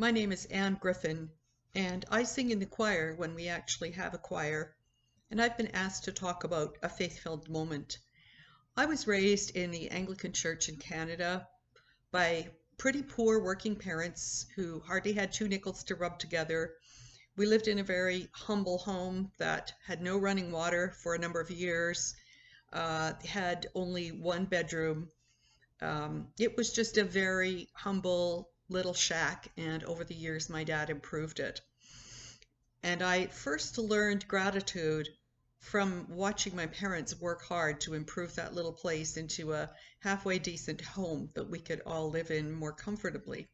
My name is Griffin, and I sing in the choir when we actually have a choir, and I've been asked to talk about a faith-filled moment. I was raised in the Anglican Church in Canada by pretty poor working parents who hardly had two nickels to rub together. We lived in a very humble home that had no running water for a number of years, had only one bedroom. It was just a very humble little shack, and over the years, my dad improved it. And I first learned gratitude from watching my parents work hard to improve that little place into a halfway decent home that we could all live in more comfortably.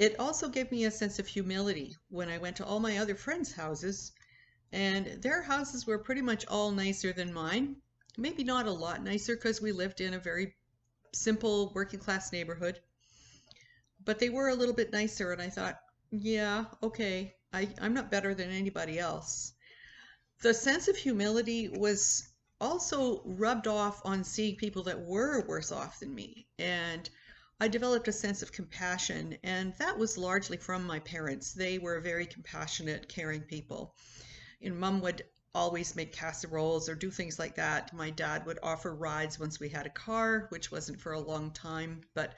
It also gave me a sense of humility when I went to all my other friends' houses, and their houses were pretty much all nicer than mine. Maybe not a lot nicer because we lived in a very simple working class neighborhood, but they were a little bit nicer, and I thought, yeah, okay, I'm not better than anybody else. The sense of humility was also rubbed off on seeing people that were worse off than me, and I developed a sense of compassion, and that was largely from my parents. They were very compassionate, caring people. And Mom would always make casseroles or do things like that. My dad would offer rides once we had a car, which wasn't for a long time, but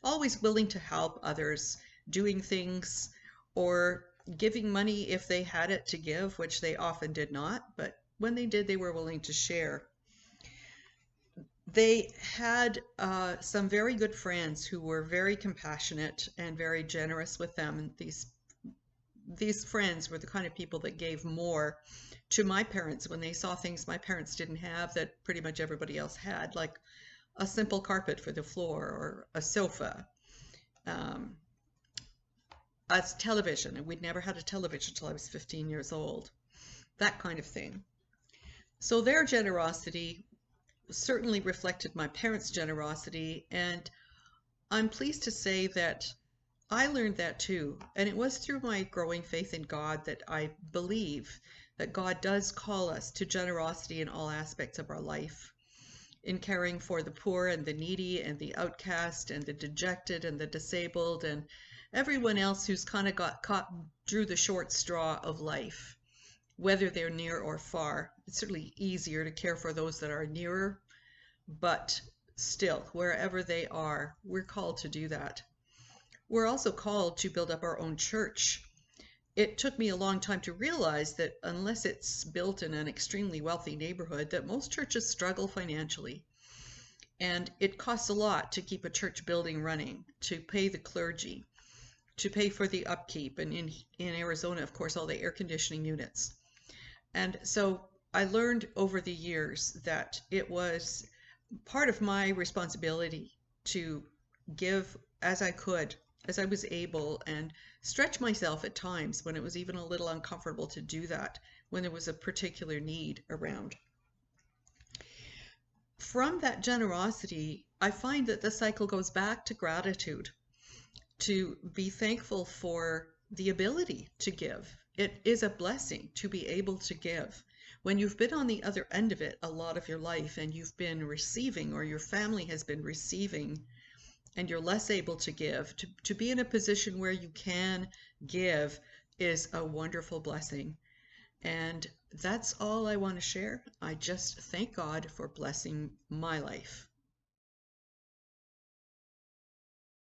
always willing to help others, doing things or giving money if they had it to give, which they often did not, but when they did, they were willing to share. They had some very good friends who were very compassionate and very generous with them. And these friends were the kind of people that gave more to my parents when they saw things my parents didn't have that pretty much everybody else had, like a simple carpet for the floor or a sofa, a television. And we'd never had a television until I was 15 years old, that kind of thing. So their generosity certainly reflected my parents' generosity, and I'm pleased to say that I learned that too. And it was through my growing faith in God that I believe that God does call us to generosity in all aspects of our life, in caring for the poor and the needy and the outcast and the dejected and the disabled and everyone else who's kind of got caught drew the short straw of life, whether they're near or far. It's certainly easier to care for those that are nearer, but still, wherever they are, we're called to do that. We're also called to build up our own church. It took me a long time to realize that unless it's built in an extremely wealthy neighborhood, that most churches struggle financially. And it costs a lot to keep a church building running, to pay the clergy, to pay for the upkeep, and in Arizona, of course, all the air conditioning units. And so I learned over the years that it was part of my responsibility to give as I could, as I was able, and stretch myself at times when it was even a little uncomfortable to do that, when there was a particular need around. From that generosity, I find that the cycle goes back to gratitude, to be thankful for the ability to give. It is a blessing to be able to give. When you've been on the other end of it a lot of your life and you've been receiving, or your family has been receiving, and you're less able to give, to be in a position where you can give is a wonderful blessing. And that's all I want to share. I just thank God for blessing my life.